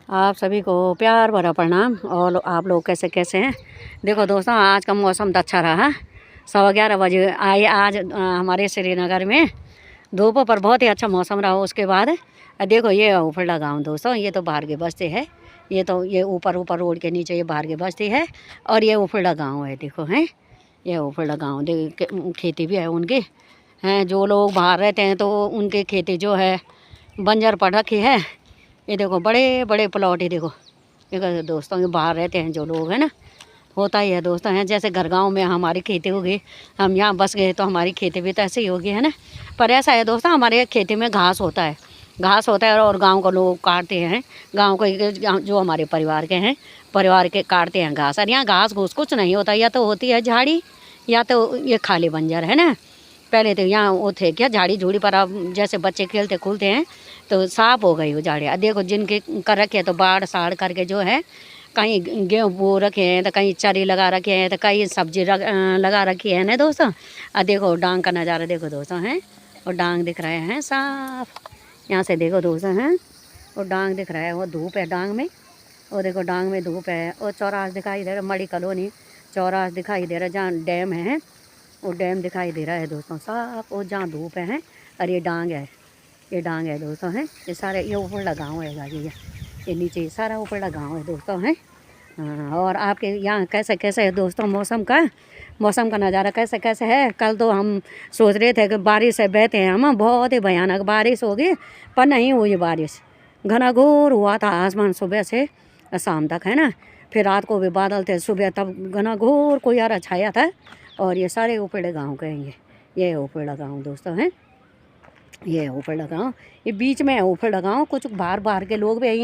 आप सभी को प्यार भरा प्रणाम। और आप लोग कैसे कैसे हैं। देखो दोस्तों, आज का मौसम तो अच्छा रहा। 11:15 बजे आए आज हमारे श्रीनगर में धूप पर बहुत ही अच्छा मौसम रहा। उसके बाद देखो ये उफरला गांव दोस्तों, ये तो बाहर की बस्ती है। ये ऊपर ऊपर रोड के नीचे ये बाहर की बस्ती है और ये उफरला गांव है। देखो हैं, ये उफरला गांव खेती भी है उनकी हैं। जो लोग बाहर रहते हैं तो उनकी खेती जो है बंजर पड़ रखी है। ये देखो बड़े बड़े प्लॉट, ये देखो ये दोस्तों, ये बाहर रहते हैं जो लोग हैं ना, होता ही है दोस्तों। हैं जैसे घर गांव में हमारी खेती होगी, हम यहाँ बस गए तो हमारी खेती भी तो ऐसे ही होगी, है ना। पर ऐसा है दोस्तों, हमारे खेती में घास होता है, घास होता है और गांव को लोग काटते हैं। गांव को जो हमारे परिवार के हैं, परिवार के काटते हैं घास। और यहाँ घास घूस कुछ नहीं होता, या तो होती है झाड़ी या तो ये खाली बंजर है ना। पहले तो यहाँ वो थे क्या झाड़ी झूड़ी, पर अब जैसे बच्चे खेलते खुलते हैं तो साफ हो गई वो झाड़ियाँ। देखो जिनके कर रखे हैं तो बाढ़ साड़ करके जो है, कहीं गेहूँ बो रखे हैं तो कहीं चरी लगा रखे हैं तो कहीं सब्जी लगा रखी है ना दोस्तों। और देखो डांग का नज़ारा देखो दोस्तों हैं, और डांग दिख रहे हैं साफ। यहाँ से देखो दोस्तों हैं, और डांग दिख रहा है, वो धूप है डांग में, और देखो डांग में धूप है। और चौरास दिखाई दे रहा, मड़ी कॉलोनी चौरास दिखाई दे रहा, जहाँ डैम है वो डैम दिखाई दे रहा है दोस्तों साफ। और जहाँ धूप है और ये डांग है, ये डांग है दोस्तों हैं। ये सारे ये ऊपरला गाँव है बाकी ये नीचे सारा ऊपरला गाँव है दोस्तों हैं। और आपके यहाँ कैसे कैसे है दोस्तों मौसम का नज़ारा कैसे कैसे है। कल तो हम सोच रहे थे कि बारिश से बहते हैं हम, बहुत ही भयानक बारिश होगी, पर नहीं हुई बारिश। घना घोर हुआ था आसमान सुबह से शाम तक, है ना। फिर रात को भी बादल थे, सुबह तब घना घोर कोहरा छाया था। और ये सारे ऊपरले गाँव कहेंगे, ये ऊपरला गाँव दोस्तों हैं, ये ऊपरला गाँव। ये बीच में है ऊपरला गाँव। कुछ बाहर के लोग भी हैं,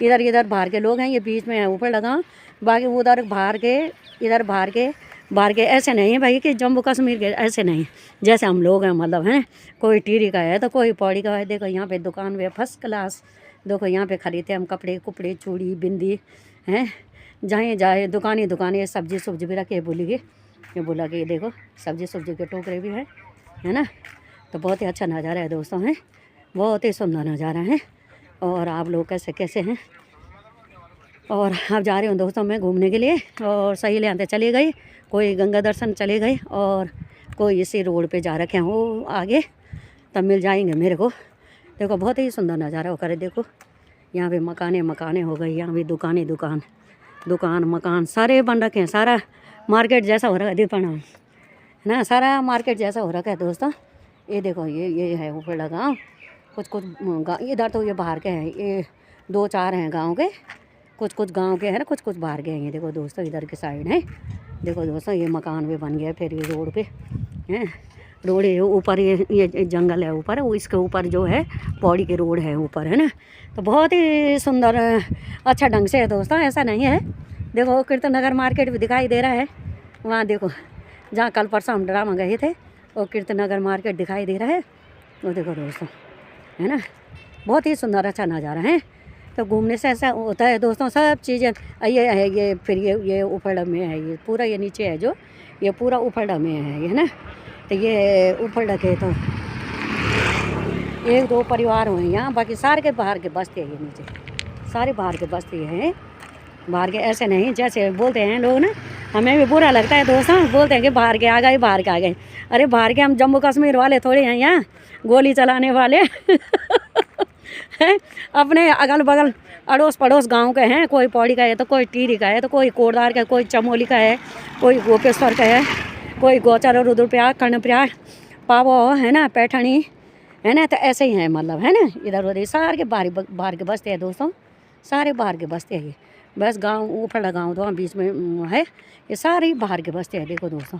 इधर बाहर के लोग हैं। ये बीच में है ऊपरला गाँव, बाकी उधर बाहर के ऐसे नहीं है भाई कि जम्मू कश्मीर के ऐसे नहीं, जैसे हम लोग हैं मतलब है। कोई टीरी का है तो कोई पौड़ी का है। देखो यहाँ पे दुकान में फर्स्ट क्लास, देखो यहाँ पे खरीदते हम कपड़े कुपड़े चूड़ी बिंदी हैं। जहाँ जाए दुकानें सब्जी भी रखे बोली गई, ये बोला कि देखो सब्जी के टोकरे भी है ना। तो बहुत ही अच्छा नज़ारा है दोस्तों हैं, बहुत ही सुंदर नज़ारा है। और आप लोग कैसे कैसे हैं। और आप जा रहे हो दोस्तों मैं घूमने के लिए, और सही ले आते चले गई, कोई गंगा दर्शन चले गए और कोई इसी रोड पे जा रखे हैं वो आगे, तब मिल जाएंगे मेरे को। देखो बहुत ही सुंदर नज़ारा होकर देखो, यहाँ पे मकाने हो गई, यहाँ भी दुकान मकान सारे बन रखे हैं। सारा मार्केट जैसा हो रहा है दीपना है ना, सारा मार्केट जैसा हो रखा है दोस्तों। ये देखो ये है ऊपरला गाँव। कुछ इधर तो ये बाहर के हैं, ये 2-4 हैं गांव के, कुछ गांव के हैं ना, कुछ बाहर के हैं। ये देखो दोस्तों इधर के साइड है, देखो दोस्तों ये मकान भी बन गया। फिर ये रोड पे हैं, रोड है ऊपर, ये जंगल है ऊपर, वो इसके ऊपर जो है पौड़ी की रोड है ऊपर, है ना। तो बहुत ही सुंदर अच्छा ढंग से है दोस्तों, ऐसा नहीं है। देखो कीर्तननगर मार्केट भी दिखाई दे रहा है वहाँ, देखो जहाँ कल परसों हम ड्रामा गए थे वो कीर्तननगर मार्केट दिखाई दे रहा है वो देखो दोस्तों, है ना। बहुत ही सुंदर अच्छा नज़ारा है। तो घूमने से ऐसा होता है दोस्तों, सब चीज़ें ये है। ये फिर ये ऊपरला में है, ये पूरा ये नीचे है जो, ये पूरा ऊपरला में है ना। तो ये ऊपरला के तो 1-2 परिवार हुए यहाँ, बाकी सारे के बाहर के बस्ती है। ये नीचे सारे बाहर के बस्ती हैं, बाहर के ऐसे नहीं जैसे बोलते हैं लोग ना। हमें भी बुरा लगता है दोस्तों, बोलते हैं कि बाहर के आ गए। अरे बाहर के हम जम्मू कश्मीर वाले थोड़े हैं यहाँ गोली चलाने वाले हैं। अपने अगल बगल अड़ोस पड़ोस गांव के हैं, कोई पौड़ी का है तो कोई टीरी का है तो कोई कोटदार का है, कोई चमोली का है, कोई गोपेश्वर का है, कोई गौचर और रुद्रप्रयाग कर्णप्रयाग पावो है ना, पैठनी है ना। तो ऐसे ही हैं मतलब, है ना। इधर उधर सारे के बाहर के बस्ते हैं दोस्तों, सारे बाहर के बस्ते हैं। ये बस गांव ऊपरला गांव तो बीच में है, ये सारे बाहर के बस्ते हैं। देखो दोस्तों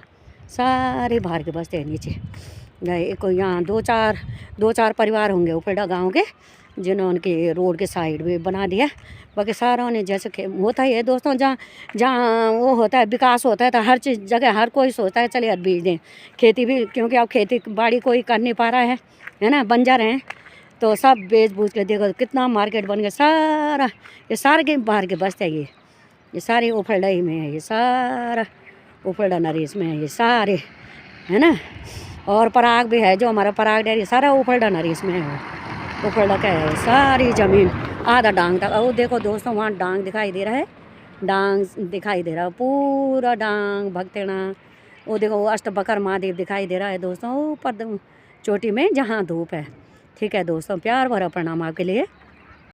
सारे बाहर के बस्ते हैं नीचे गए। कोई यहाँ 2-4 परिवार होंगे ऊपरला गांव के, जिन्होंने के रोड के साइड में बना दिया। बाकी सारों ने जैसे होता ही है दोस्तों, जहाँ वो होता है विकास होता है तो हर चीज़ जगह हर कोई सोचता है चलिए अब बीज दें खेती भी, क्योंकि अब खेती बाड़ी कोई कर नहीं पा रहा है ना, बंजर हैं। तो सब बेच बूझ के देखो कितना मार्केट बन गया सारा। ये सारे के बाहर के बस्ते हैं, ये सारे ऊपरला ही में है, ये सारा ऊपरला नरेश में है ये सारे, है ना। और पराग भी है जो हमारा पराग डेयरी, सारा ऊपरला नरेश में है। ऊपर लगा है सारी ज़मीन, आधा डांग तक। वो देखो दोस्तों वहाँ डांग दिखाई दे रहा है, डांग दिखाई दे रहा है, पूरा डांग भगतेना। वो देखो वो अष्टबकर महादेव दिखाई दे रहा है दोस्तों ऊपर चोटी में जहाँ धूप है। ठीक है दोस्तों, प्यार भरा प्रणाम आपके लिए।